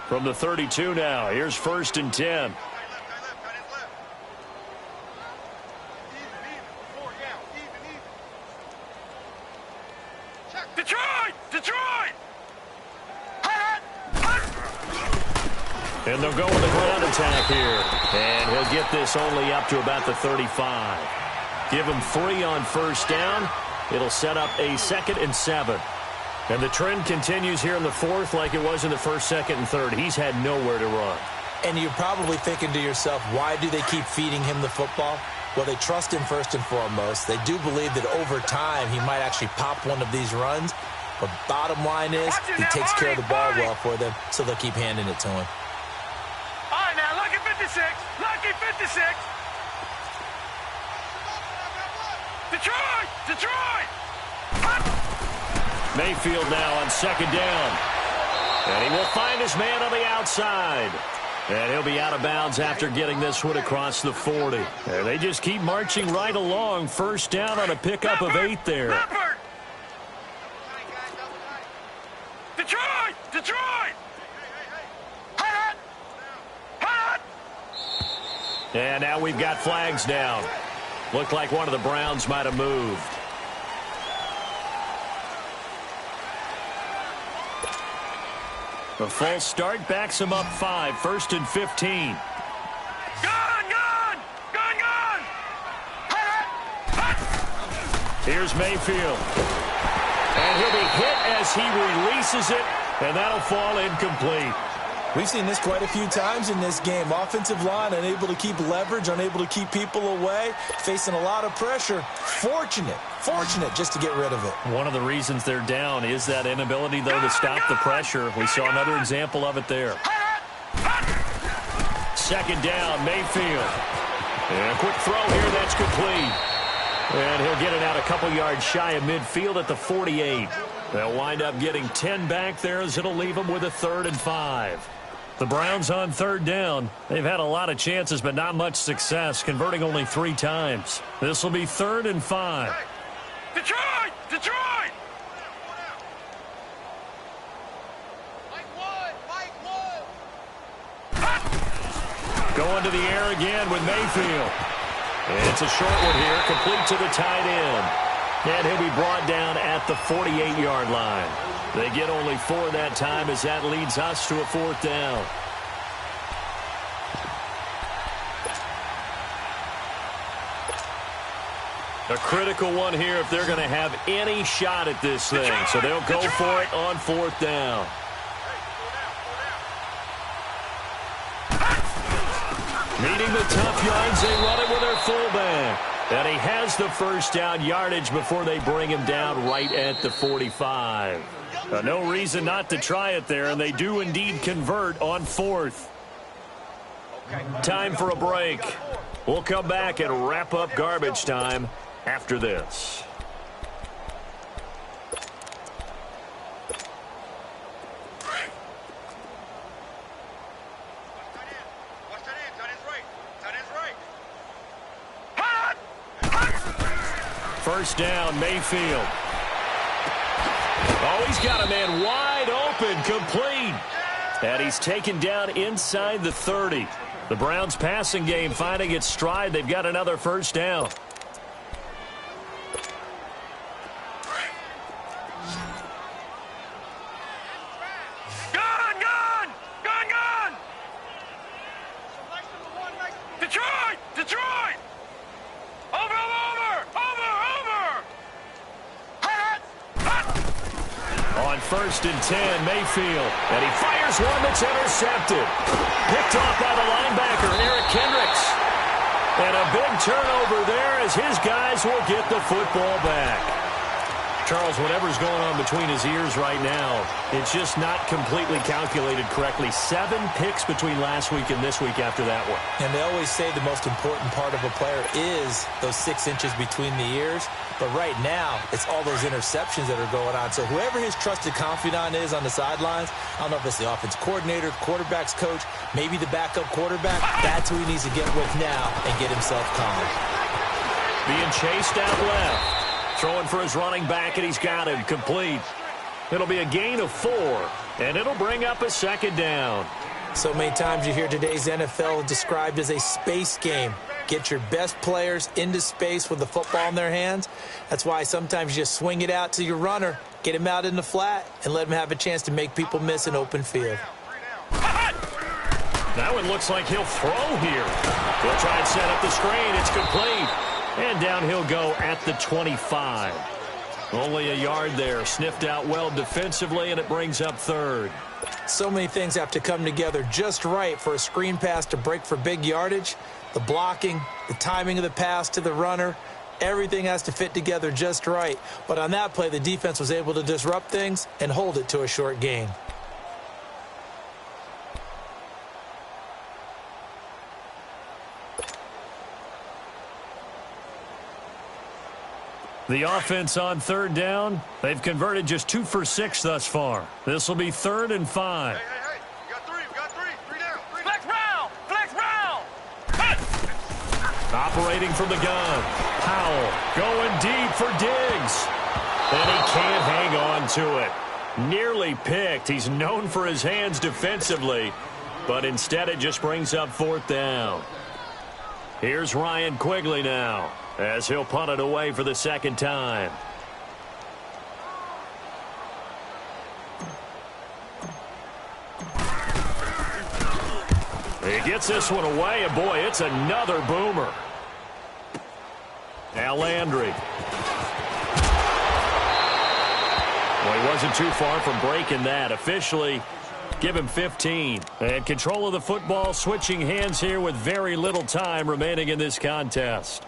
From the 32 now, here's 1st and 10. Detroit! Detroit! And they'll go with the ground attack here. And he'll get this only up to about the 35. Give him 3 on 1st down. It'll set up a 2nd and 7. And the trend continues here in the 4th like it was in the 1st, 2nd, and 3rd. He's had nowhere to run. And you're probably thinking to yourself, why do they keep feeding him the football? Well, they trust him first and foremost. They do believe that over time he might actually pop one of these runs. But bottom line is he takes care of the ball well for them, so they'll keep handing it to him. All right, now, lucky 56. Lucky 56. Detroit! Detroit! Mayfield now on 2nd down. And he will find his man on the outside. And he'll be out of bounds after getting this one across the 40. And they just keep marching right along. 1st down on a pickup of 8 there. Leopard! Detroit! Detroit! Hot! Hot! And now we've got flags down. Looked like one of the Browns might have moved. A false start backs him up 5. 1st and 15. Gun! Gun! Gun! Gun! Here's Mayfield. And he'll be hit as he releases it, and that'll fall incomplete. We've seen this quite a few times in this game. Offensive line unable to keep leverage, unable to keep people away, facing a lot of pressure. Fortunate just to get rid of it. One of the reasons they're down is that inability, though, to stop the pressure. We saw another example of it there. Second down, Mayfield. And a quick throw here, that's complete. And he'll get it out a couple yards shy of midfield at the 48. They'll wind up getting 10 back there as it'll leave them with a 3rd and 5. The Browns on 3rd down. They've had a lot of chances, but not much success, converting only 3 times. This will be 3rd and 5. Detroit! Detroit! Going to the air again with Mayfield. And it's a short one here, complete to the tight end. And he'll be brought down at the 48-yard line. They get only 4 that time as that leads us to a 4th down. A critical one here if they're going to have any shot at this thing. So they'll go for it on 4th down. Needing the tough yards, they run it with their fullback. And he has the first down yardage before they bring him down right at the 45. No reason not to try it there, and they do indeed convert on 4th. Time for a break. We'll come back and wrap up garbage time after this. First down, Mayfield. Oh, he's got a man wide open, complete. And he's taken down inside the 30. The Browns passing game finding its stride. They've got another first down. Gun! Detroit! Detroit! Over! On 1st and 10, Mayfield. And he fires one that's intercepted. Picked off by the linebacker, Eric Kendricks. And a big turnover there as his guys will get the football back. Charles, whatever's going on between his ears right now, it's just not completely calculated correctly. 7 picks between last week and this week after that one. And they always say the most important part of a player is those 6 inches between the ears. But right now, it's all those interceptions that are going on. So whoever his trusted confidant is on the sidelines, I don't know if it's the offense coordinator, quarterback's coach, maybe the backup quarterback, that's who he needs to get with now and get himself calm. Being chased out left. Throwing for his running back, and he's got him complete. It'll be a gain of 4, and it'll bring up a 2nd down. So many times you hear today's NFL described as a space game. Get your best players into space with the football in their hands. That's why sometimes you just swing it out to your runner, get him out in the flat, and let him have a chance to make people miss an open field. That one looks like he'll throw here. He'll try and set up the screen. It's complete. And down he'll go at the 25. Only a yard there. Sniffed out well defensively, and it brings up 3rd. So many things have to come together just right for a screen pass to break for big yardage. The blocking, the timing of the pass to the runner, everything has to fit together just right. But on that play, the defense was able to disrupt things and hold it to a short gain. The offense on 3rd down, they've converted just 2 for 6 thus far. This will be 3rd and 5. Hey, we got 3. 3 down. Flex round! Operating from the gun. Powell going deep for Diggs. And he can't hang on to it. Nearly picked. He's known for his hands defensively, but instead it just brings up 4th down. Here's Ryan Quigley now, as he'll punt it away for the 2nd time. He gets this one away, and boy, it's another boomer. Now Landry. Well, he wasn't too far from breaking that. Officially, Give him 15. And control of the football, switching hands here with very little time remaining in this contest.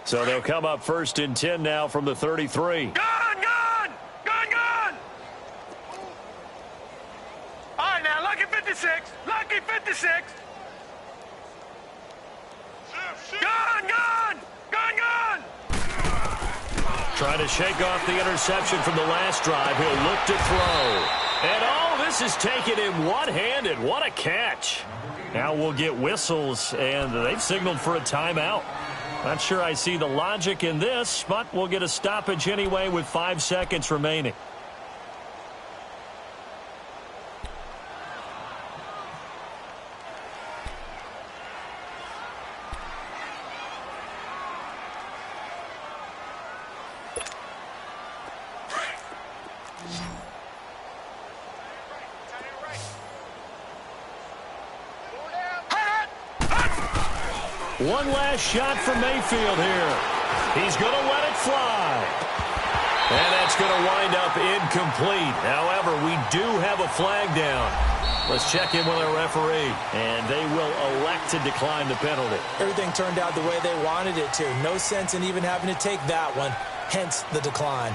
So they'll come up 1st and 10 now from the 33. Gun! All right, now, lucky 56. Lucky 56. Gun! Trying to shake off the interception from the last drive. He'll look to throw. And this is taken in one-handed. What a catch. Now we'll get whistles, and they've signaled for a timeout. Not sure I see the logic in this, but we'll get a stoppage anyway with 5 seconds remaining. One last shot for Mayfield here. He's going to let it fly. And that's going to wind up incomplete. However, we do have a flag down. Let's check in with our referee. And they will elect to decline the penalty. Everything turned out the way they wanted it to. No sense in even having to take that one. Hence the decline.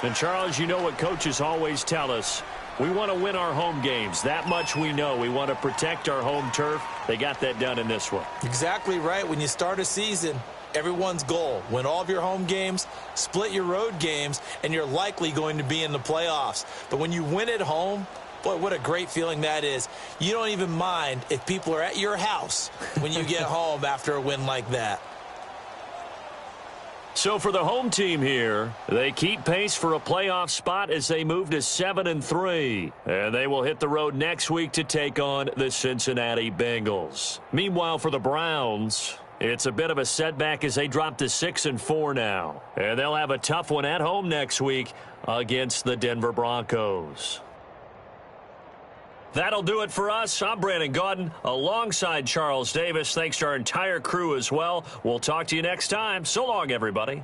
And, Charles, you know what coaches always tell us. We want to win our home games. That much we know. We want to protect our home turf. They got that done in this one. Exactly right. When you start a season, everyone's goal, win all of your home games, split your road games, and you're likely going to be in the playoffs. But when you win at home, boy, what a great feeling that is. You don't even mind if people are at your house when you get home after a win like that. So for the home team here, they keep pace for a playoff spot as they move to 7-3. And they will hit the road next week to take on the Cincinnati Bengals. Meanwhile, for the Browns, it's a bit of a setback as they drop to 6-4 now. And they'll have a tough one at home next week against the Denver Broncos. That'll do it for us. I'm Brandon Gaudin alongside Charles Davis. Thanks to our entire crew as well. We'll talk to you next time. So long, everybody.